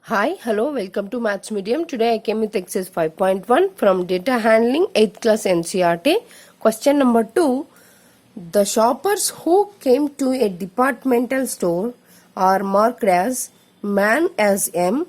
Hi, hello, welcome to Maths Medium. Today I came with exercise 5.1 from Data Handling 8th class NCERT. Question number 2. The shoppers who came to a departmental store are marked as man as M,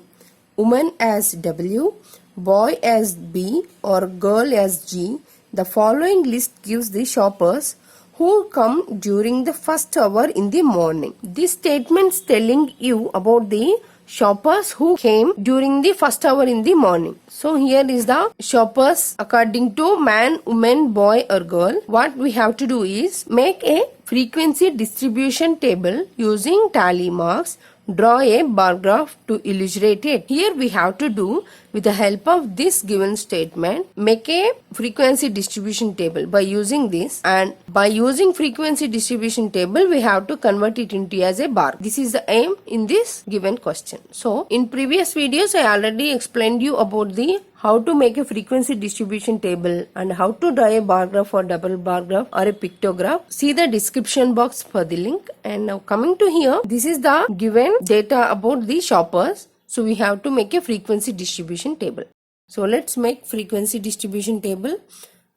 woman as W, boy as B or girl as G. The following list gives the shoppers who come during the first hour in the morning. This statement is telling you about the shoppers who came during the first hour in the morning. So here is the shoppers according to man, woman, boy or girl. What we have to do is make a frequency distribution table using tally marks. Draw a bar graph to illustrate it. Here we have to do, with the help of this given statement, make a frequency distribution table by using this, and by using frequency distribution table we have to convert it into as a bar. This is the aim in this given question. So in previous videos I already explained you about the how to make a frequency distribution table and how to draw a bar graph or double bar graph or a pictograph. See the description box for the link. And now coming to here, this is the given data about the shoppers. So we have to make a frequency distribution table. So let's make frequency distribution table.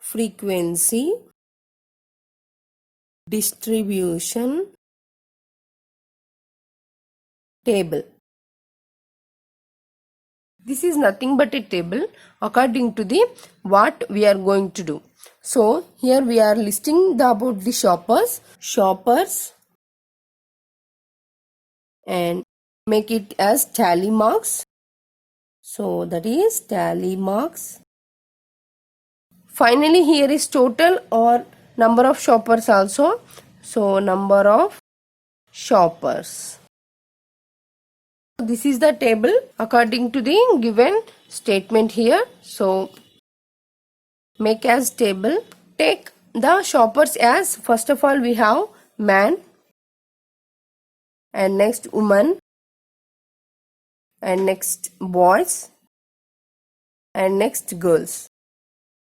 Frequency distribution table. This is nothing but a table according to the what we are going to do. So here we are listing the about the shoppers and make it as tally marks. So that is tally marks. Finally here is total or number of shoppers also. So number of shoppers. This is the table according to the given statement here. So make as table. Take the shoppers as, first of all we have man, and next woman, and next boys, and next girls.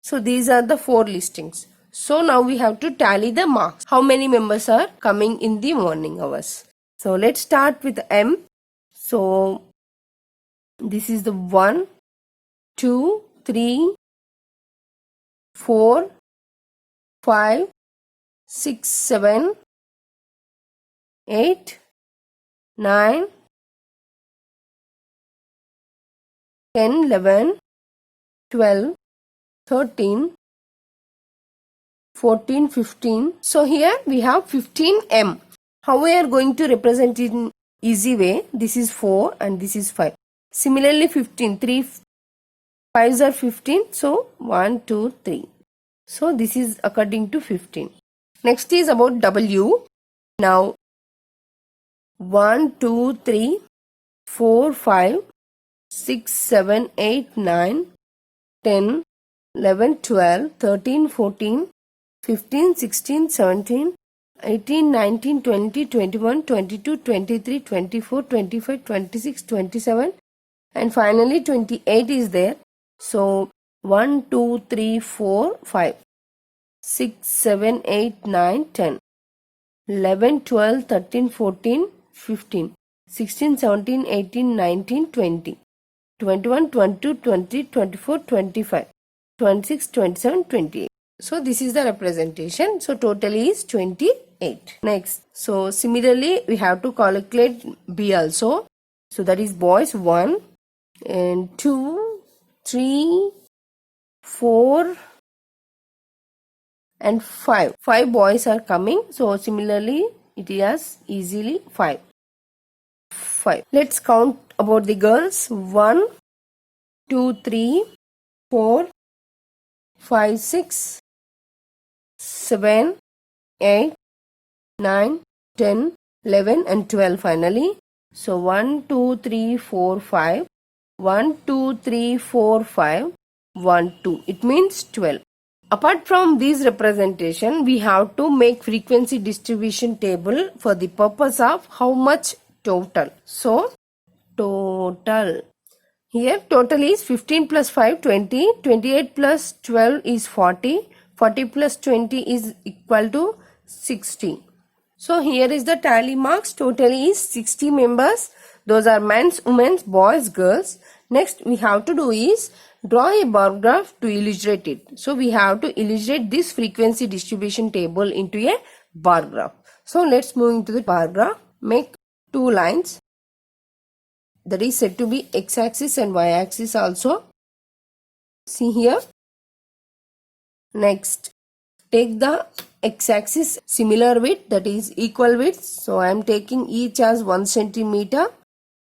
So these are the 4 listings. So now we have to tally the marks. How many members are coming in the morning hours? So let's start with M. So this is the 1, 2, 3, 4, 5, 6, 7, 8, 9, 10, 11, 12, 13, 14, 15. So here we have 15M. How we are going to represent it in easy way? This is 4 and this is 5. Similarly 15, 3 5s are 15. So 1, 2, 3. So this is according to 15. Next is about W. Now 1, 2, 3, 4, 5, 6, 7, 8, 9, 10, 11, 12, 13, 14, 15, 16, 17, 18, 19, 20, 21, 22, 23, 24, 25, 26, 27 and finally 28 is there. So 1, 2, 3, 4, 5, 6, 7, 8, 9, 10, 11, 12, 13, 14, 15, 16, 17, 18, 19, 20, 21, 22, 20, 24, 25, 26, 27, 28. So this is the representation. So total is 28. Next. So similarly we have to calculate B also. So that is boys 1 and 2, 3, 4 and 5. 5 boys are coming. So similarly it is easily 5. Let's count about the girls. 1, 2, 3, 4, 5, 6, 7, 8, 9, 10, 11 and 12 finally. So 1, 2, 3, 4, 5. 1, 2, 3, 4, 5. 1, 2. It means 12. Apart from this representation, we have to make frequency distribution table for the purpose of how much total. So total. Here total is 15 plus 5, 20, 28 plus 12 is 40, 40 plus 20 is equal to 60. So here is the tally marks. Total is 60 members Those are men's, women's, boys, girls. Next we have to do is draw a bar graph to illustrate it. So we have to illustrate this frequency distribution table into a bar graph. So let's move into the bar graph. Make two lines that is said to be x-axis and y-axis also. See here. Next, take the x-axis similar width, that is equal width. So I am taking each as 1 centimeter.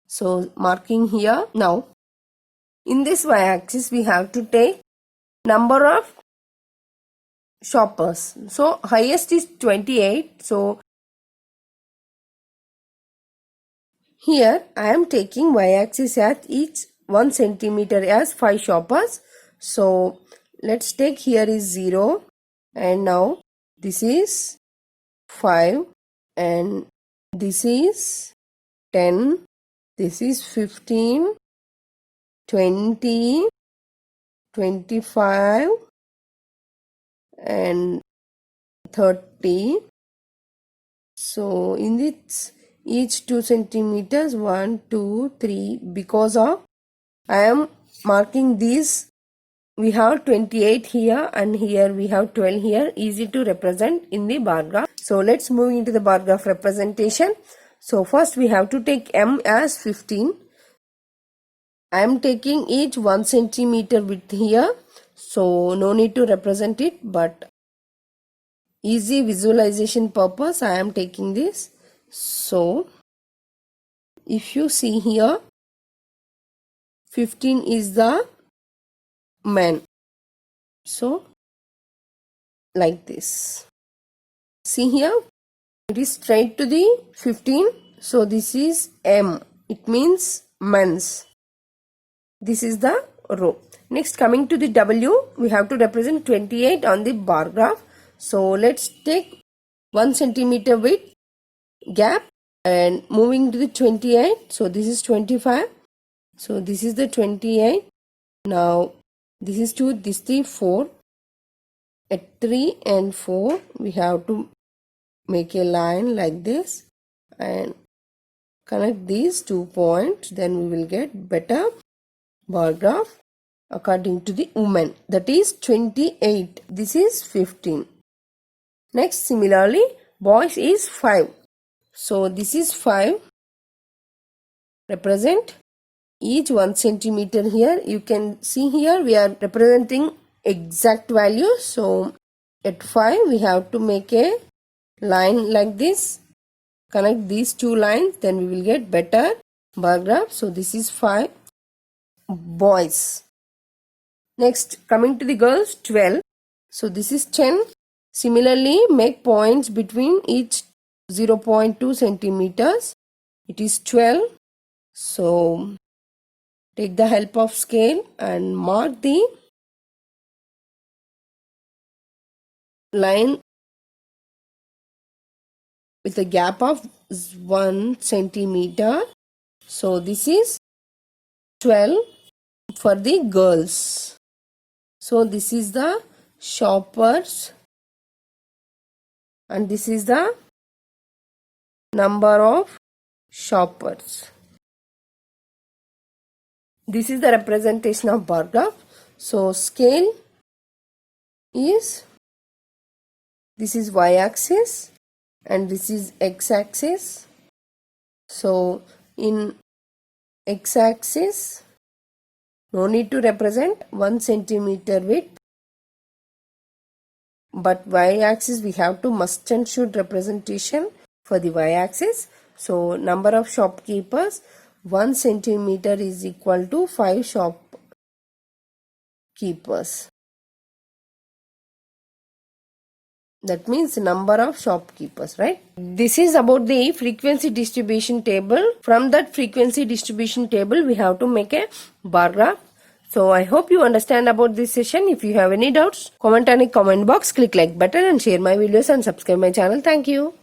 So marking here. Now in this y-axis we have to take number of shoppers. So highest is 28. So here I am taking y-axis at each 1 centimeter as 5 shoppers. So let's take here is 0, and now this is 5, and this is 10, this is 15, 20, 25 and 30. So in this each 2 centimeters, 1, 2, 3, because of I am marking these, we have 28 here and here we have 12 here, easy to represent in the bar graph. So let's move into the bar graph representation. So first we have to take M as 15. I am taking each 1 centimeter width here, so no need to represent it, but easy visualization purpose I am taking this. So if you see here, 15 is the man. So like this. See here, it is straight to the 15. So this is M. It means men's. This is the row. Next, coming to the W, we have to represent 28 on the bar graph. So let's take 1 centimeter width gap and moving to the 28. So this is 25. So this is the 28. Now this is 2, this is the 4. At 3 and 4, we have to make a line like this and connect these 2 points. Then we will get better bar graph according to the woman, that is 28. This is 15. Next, similarly, boys is 5. So this is 5. Represent each 1 centimeter here. You can see here we are representing exact value. So at 5 we have to make a line like this, connect these 2 lines, then we will get better bar graph. So this is 5 boys. Next, coming to the girls, 12. So this is 10. Similarly, make points between each 0.2 centimeters. It is 12. So take the help of scale and mark the line with a gap of 1 centimeter. So this is 12 for the girls. So this is the shoppers and this is the number of shoppers. This is the representation of bar graph. So scale is, this is y-axis and this is x-axis. So in x-axis, no need to represent 1 centimeter width, but y-axis we have to must and should representation for the y-axis. So number of shopkeepers, 1 centimeter is equal to 5 shopkeepers. That means number of shopkeepers, right? This is about the frequency distribution table. From that frequency distribution table, we have to make a bar graph. So I hope you understand about this session. If you have any doubts, comment on the comment box, click like button and share my videos and subscribe my channel. Thank you.